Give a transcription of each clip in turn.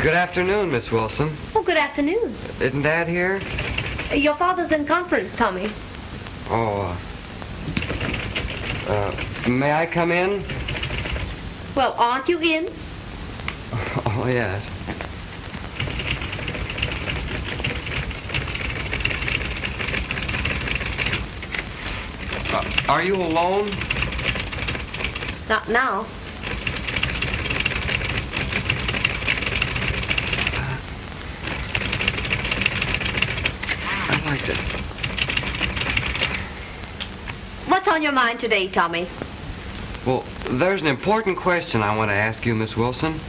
Good afternoon, Miss Wilson. Oh, good afternoon. Isn't Dad here? Your father's in conference, Tommy. Oh, may I come in? Well, aren't you in? Oh, yes. Are you alone? Not now. I'd like to... What's on your mind today, Tommy? Well, there's an important question I want to ask you, Miss Wilson.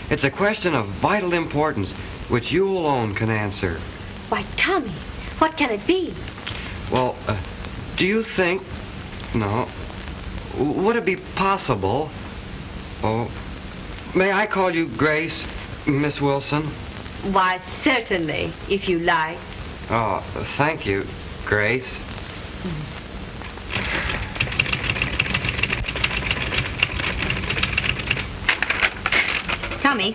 It's a question of vital importance, which you alone can answer. Why, Tommy, what can it be? Well, do you think... No. Would it be possible... Oh, may I call you Grace, Miss Wilson? Why, certainly, if you like. Oh, thank you, Grace. Tommy,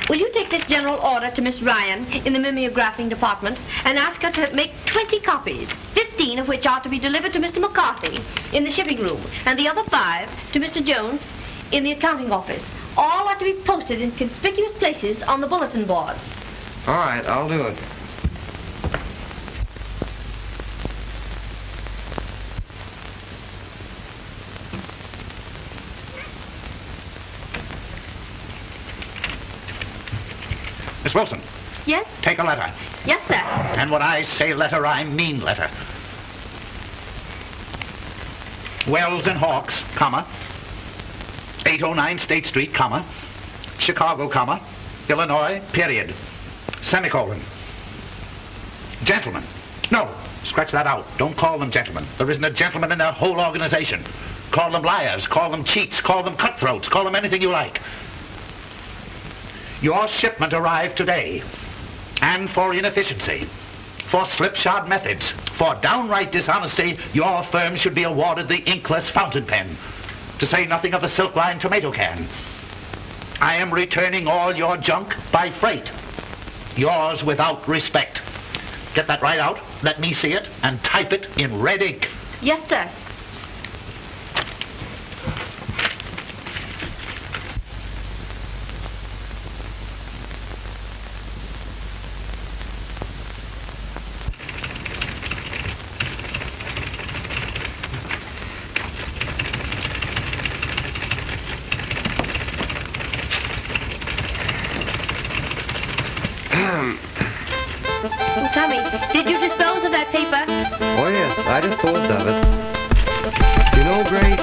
will you take this general order to Miss Ryan in the mimeographing department and ask her to make 20 copies, 15 of which are to be delivered to Mr. McCarthy in the shipping room, and the other 5 to Mr. Jones in the accounting office. All are to be posted in conspicuous places on the bulletin boards. All right, I'll do it. Miss Wilson. Yes? Take a letter. Yes, sir. And when I say letter, I mean letter. Wells and Hawks, comma. 809 State Street, comma. Chicago, comma. Illinois, period. Semicolon. Gentlemen. No, scratch that out. Don't call them gentlemen. There isn't a gentleman in their whole organization. Call them liars, call them cheats, call them cutthroats, call them anything you like. Your shipment arrived today, and for inefficiency, for slipshod methods, for downright dishonesty, your firm should be awarded the inkless fountain pen, to say nothing of the silk-lined tomato can. I am returning all your junk by freight. Yours without respect. Get that right out, let me see it, and type it in red ink. Yes, sir. Tommy, did you dispose of that paper? Oh, yes, I disposed of it. You know, Grace,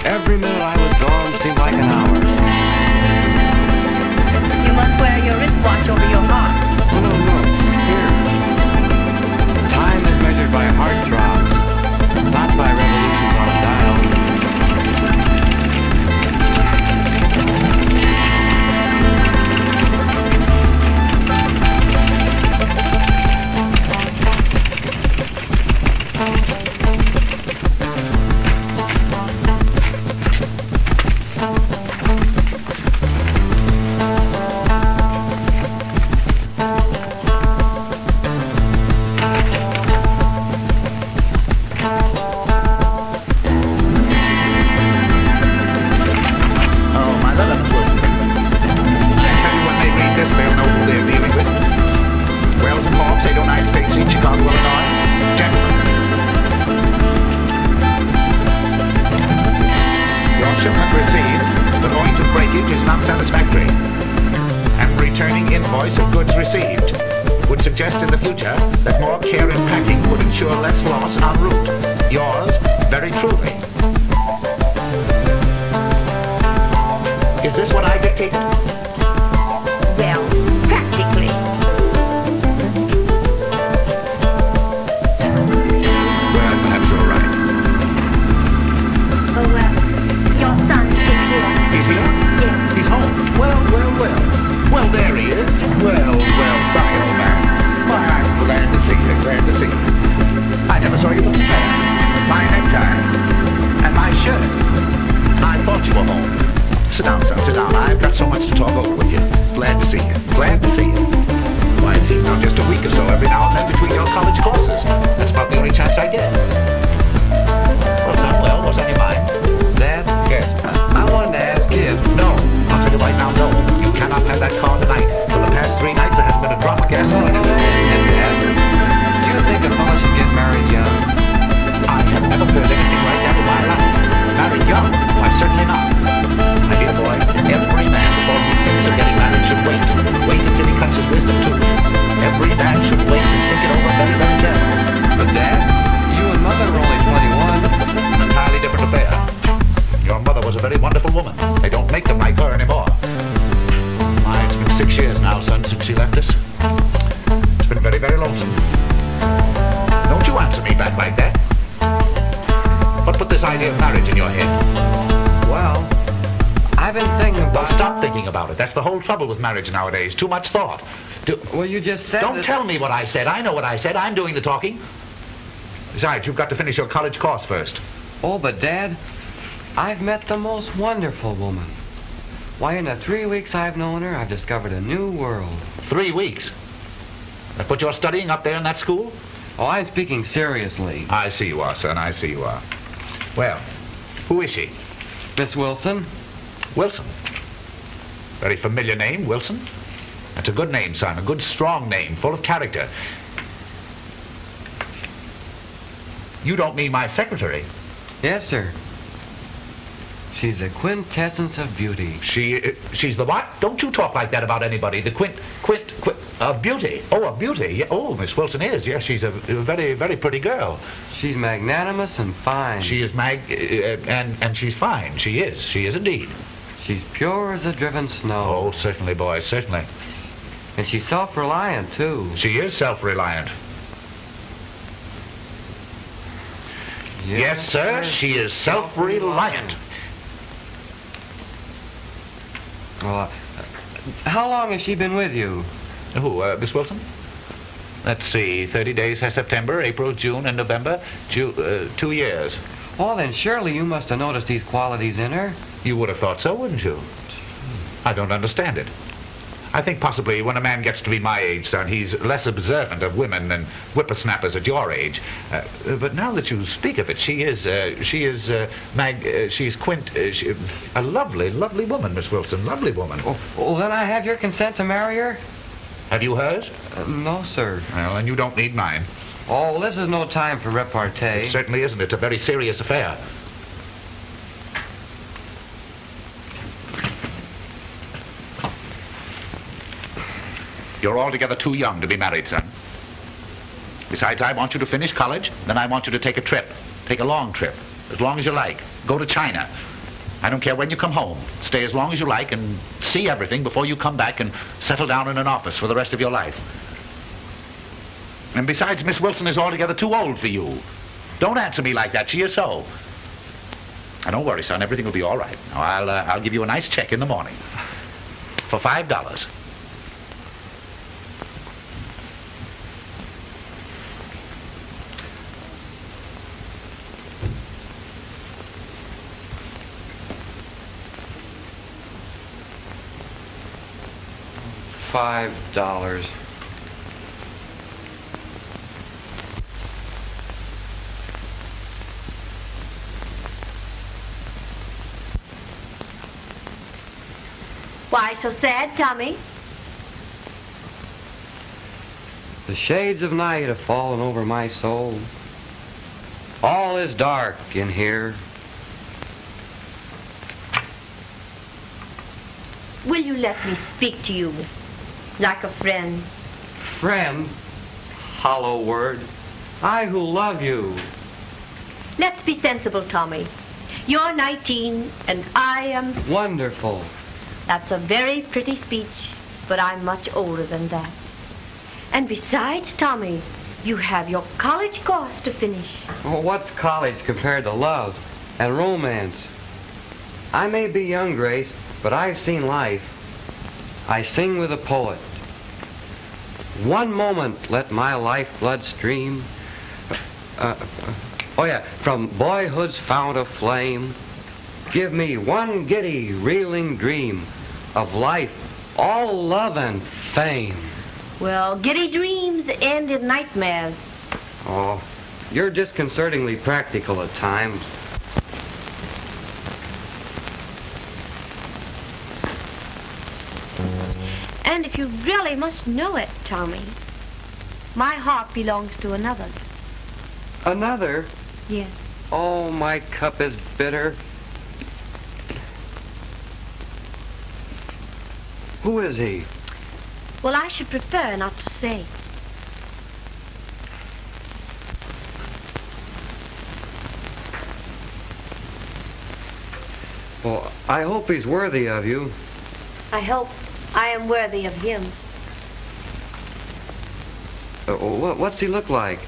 every minute I was gone seemed like an hour. You must wear your wristwatch over your heart. Oh, no, here. Time is measured by heart throbs, not by revolutions on a dial. Sit down, son, sit down. I've got so much to talk you answer me back like that? What put this idea of marriage in your head? Well, I've been thinking Well, about... stop thinking about it. That's the whole trouble with marriage nowadays. Too much thought. Well, you just said Don't that... tell me what I said. I know what I said. I'm doing the talking. Besides, you've got to finish your college course first. Oh, but Dad, I've met the most wonderful woman. Why, in the 3 weeks I've known her, I've discovered a new world. 3 weeks? That's what you're studying up there in that school? Oh, I'm speaking seriously. I see you are, son. I see you are. Well, who is she? Miss Wilson? Wilson. Very familiar name, Wilson. That's a good name, son. A good, strong name, full of character. You don't mean my secretary. Yes, sir. She's the quintessence of beauty. She's the what? Don't you talk like that about anybody. The beauty. Oh, a beauty. Yeah. Oh, Miss Wilson is. Yes, she's a very, very pretty girl. She's magnanimous and fine. She is and she's fine. She is. She is indeed. She's pure as the driven snow. Oh, certainly, boy, certainly. And she's self-reliant, too. She is self-reliant. Yes, sir, she is self-reliant. Well, how long has she been with you? Who, Miss Wilson? Let's see, 30 days has September, April, June, and November. 2 years. Oh, then surely you must have noticed these qualities in her. You would have thought so, wouldn't you? I don't understand it. I think possibly when a man gets to be my age, son, he's less observant of women than whippersnappers at your age. But now that you speak of it, she's a lovely, lovely woman, Miss Wilson, lovely woman. Oh, well, then I have your consent to marry her? Have you hers? No, sir. Well, then you don't need mine. Oh, this is no time for repartee. It certainly isn't. It's a very serious affair. You're altogether too young to be married, son. Besides, I want you to finish college, then I want you to take a trip. Take a long trip, as long as you like. Go to China. I don't care when you come home. Stay as long as you like and see everything before you come back and settle down in an office for the rest of your life. And besides, Miss Wilson is altogether too old for you. Don't answer me like that. She is so. Now, don't worry, son. Everything will be all right. Now, I'll give you a nice check in the morning for $5. $5. Why so sad, Tommy? The shades of night have fallen over my soul. All is dark in here. Will you let me speak to you like a friend? Friend? Hollow word. I who love you. Let's be sensible, Tommy. You're 19 and I am... Wonderful. That's a very pretty speech, but I'm much older than that. And besides, Tommy, you have your college course to finish. Well, what's college compared to love and romance? I may be young, Grace, but I've seen life. I sing with a poet. One moment let my lifeblood stream. From boyhood's fount of flame. Give me one giddy, reeling dream of life, all love and fame. Well, giddy dreams end in nightmares. Oh, you're disconcertingly practical at times. And if you really must know it, Tommy, my heart belongs to another. Another? Yes. Oh, my cup is bitter. Who is he? Well, I should prefer not to say. Well, I hope he's worthy of you. I hope I am worthy of him. What's he look like?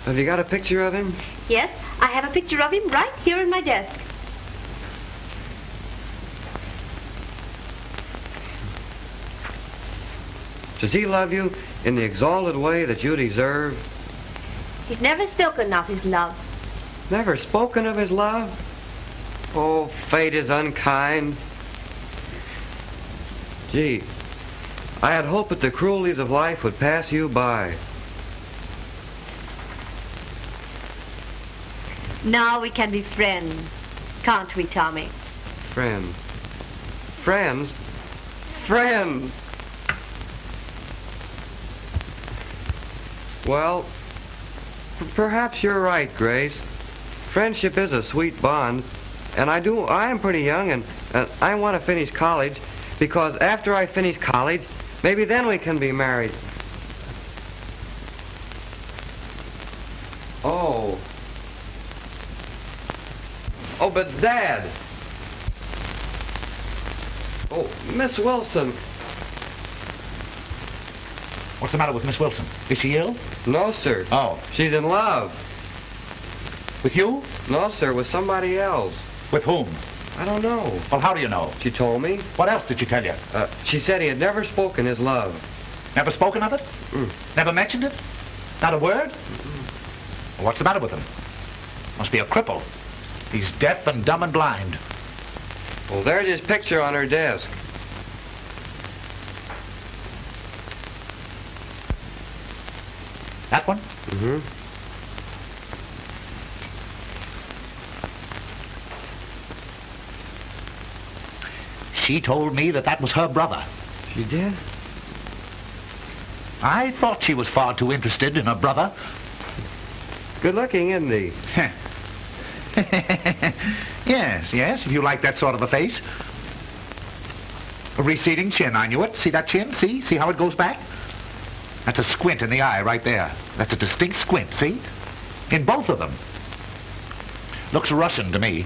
Have you got a picture of him? Yes, I have a picture of him right here in my desk. Does he love you in the exalted way that you deserve? He's never spoken of his love. Never spoken of his love? Oh, fate is unkind. Gee, I had hoped that the cruelties of life would pass you by. Now we can be friends, can't we, Tommy? Friends. Friends? Friends! Well, perhaps you're right, Grace. Friendship is a sweet bond, and I am pretty young, and I want to finish college, because after I finish college, maybe then we can be married. Oh. Oh, but Dad. Oh, Miss Wilson. What's the matter with Miss Wilson? Is she ill? No, sir. Oh. She's in love. With you? No, sir, with somebody else. With whom? I don't know. Well, how do you know? She told me. What else did she tell you? She said he had never spoken his love. Never spoken of it? Never mentioned it? Not a word? Well, what's the matter with him? Must be a cripple. He's deaf and dumb and blind. Well, there's his picture on her desk. That one? Mm-hmm. She told me that was her brother. She did? I thought she was far too interested in her brother. Good looking, isn't he? Yes, if you like that sort of a face. A receding chin, I knew it. See that chin? See how it goes back? That's a squint in the eye right there. That's a distinct squint, see? In both of them. Looks Russian to me.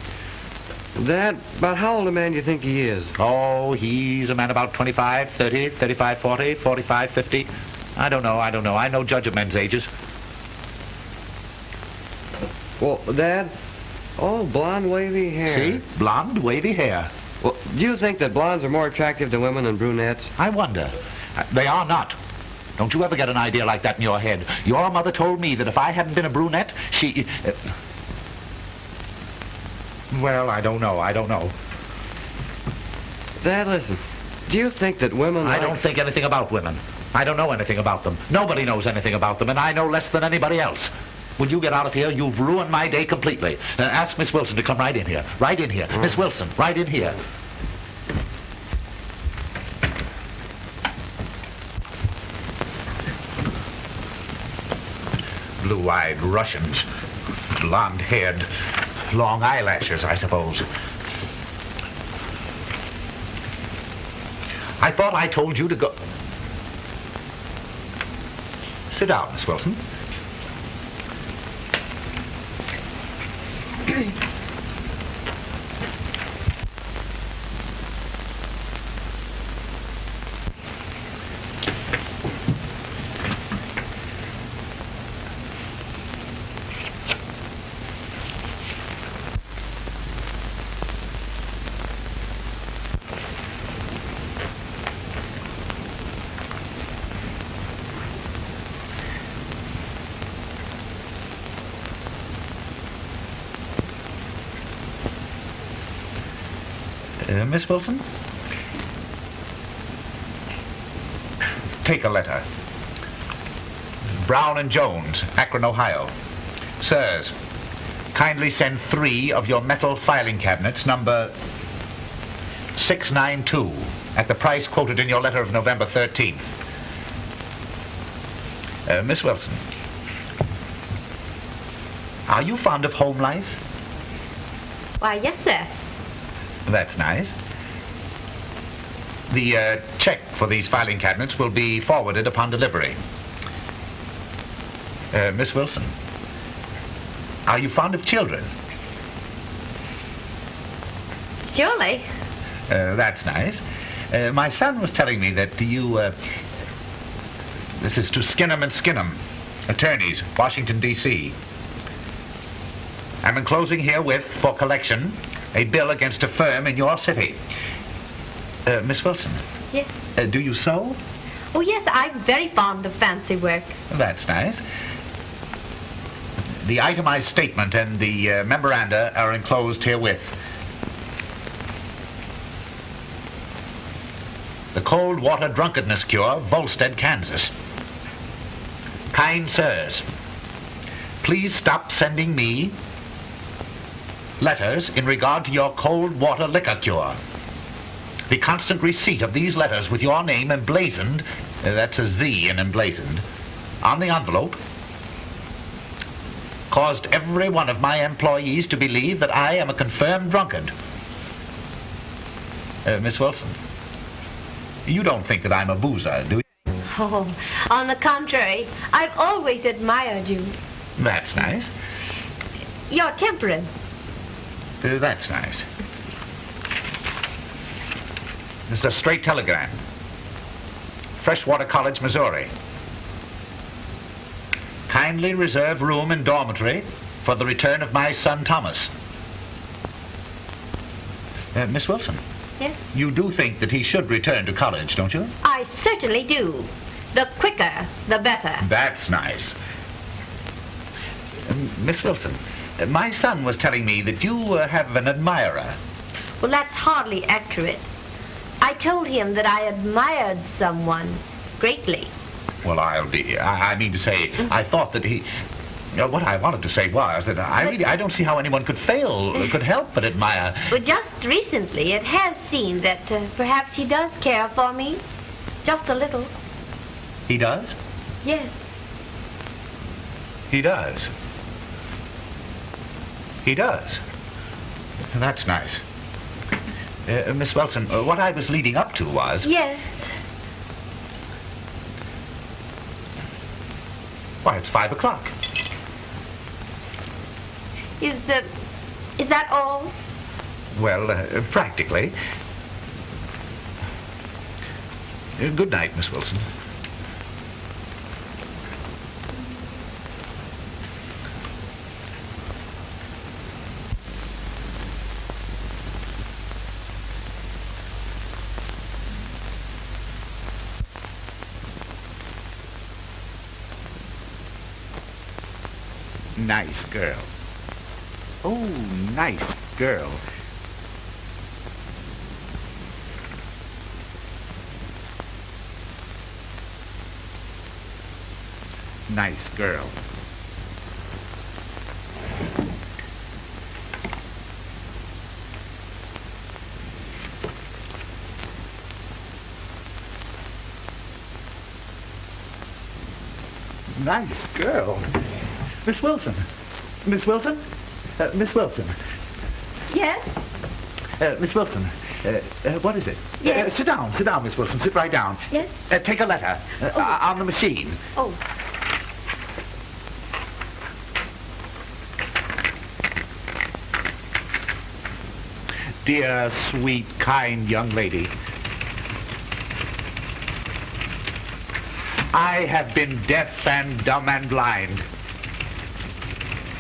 Dad, about how old a man do you think he is? Oh, he's a man about 25, 30, 35, 40, 45, 50. I don't know. I no judge of men's ages. Well, Dad, blonde, wavy hair. See? Blonde, wavy hair. Well, do you think that blondes are more attractive to women than brunettes? I wonder. They are not. Don't you ever get an idea like that in your head. Your mother told me that if I hadn't been a brunette, she... Well, I don't know. Dad, listen. Do you think that women I don't think anything about women. I don't know anything about them. Nobody knows anything about them, and I know less than anybody else. Will you get out of here? You've ruined my day completely. Ask Miss Wilson to come right in here. Right in here. Miss Wilson, right in here. Blue-eyed Russians. Blonde-haired. Long eyelashes, I suppose. I thought I told you to go... Sit down, Miss Wilson. Miss Wilson? Take a letter. Brown and Jones, Akron, Ohio. Sirs, kindly send 3 of your metal filing cabinets, number 692, at the price quoted in your letter of November 13th. Miss Wilson, are you fond of home life? Why, yes, sir. That's nice. The check for these filing cabinets will be forwarded upon delivery. Miss Wilson, are you fond of children? Surely. That's nice. My son was telling me that you... this is to skin 'em and skin 'em. Attorneys, Washington, D.C. I'm enclosing herewith for collection a bill against a firm in your city. Miss Wilson. Yes? Do you sew? Oh, yes, I'm very fond of fancy work. That's nice. The itemized statement and the memoranda are enclosed herewith. The cold water drunkenness cure, Volstead, Kansas. Kind sirs, please stop sending me letters in regard to your cold water liquor cure. The constant receipt of these letters with your name emblazoned, that's a Z in emblazoned, on the envelope, caused every one of my employees to believe that I am a confirmed drunkard. Miss Wilson, you don't think that I'm a boozer, do you? Oh, on the contrary, I've always admired you. That's nice. You're temperate. That's nice. This is a straight telegram. Freshwater College, Missouri. Kindly reserve room in dormitory for the return of my son Thomas. Miss Wilson. Yes? You do think that he should return to college, don't you? I certainly do. The quicker, the better. That's nice. Miss Wilson, my son was telling me that you have an admirer. Well, that's hardly accurate. I told him that I admired someone greatly. Well, I mean to say, I thought that he... what I wanted to say was that I don't see how anyone could help but admire... Well, just recently it has seemed that perhaps he does care for me. Just a little. He does? Yes. He does. He does. That's nice. Miss Wilson, what I was leading up to was... Yes. Why, it's 5 o'clock. Is that all? Well, practically. Good night, Miss Wilson. Nice girl. Oh, nice girl. Nice girl. Nice girl. Miss Wilson. Miss Wilson? Miss Wilson. Yes? Miss Wilson, what is it? Yes. Sit down, Miss Wilson. Sit right down. Yes? Take a letter on the machine. Oh. Dear, sweet, kind young lady, I have been deaf and dumb and blind.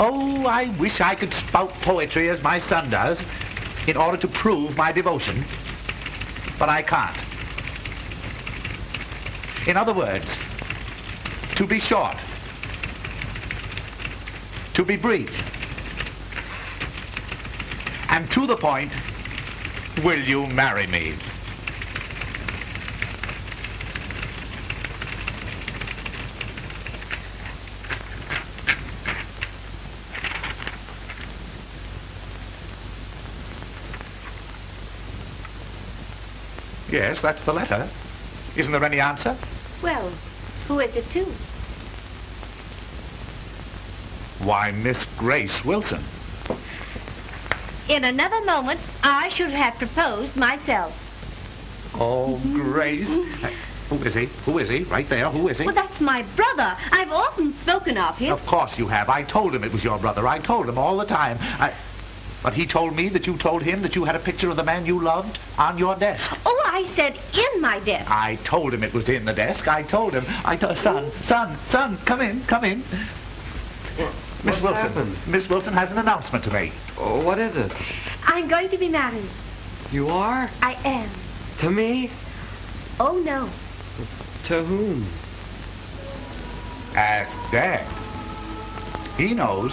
Oh, I wish I could spout poetry as my son does in order to prove my devotion, but I can't. In other words, to be short, to be brief, and to the point, will you marry me? Yes, that's the letter. Isn't there any answer? Well, who is it to? Why, Miss Grace Wilson. In another moment, I should have proposed myself. Oh, Grace. Who is he? Who is he? Right there. Who is he? Well, that's my brother. I've often spoken of him. Of course you have. I told him it was your brother. I told him all the time. But he told me that you told him that you had a picture of the man you loved on your desk. Oh, I said in my desk. I told him it was in the desk. I told him. Son, come in. Miss What's Wilson. happened? Miss Wilson has an announcement to make. Oh, what is it? I'm going to be married. You are? I am. To me? Oh, no. To whom? Ask Dad. He knows.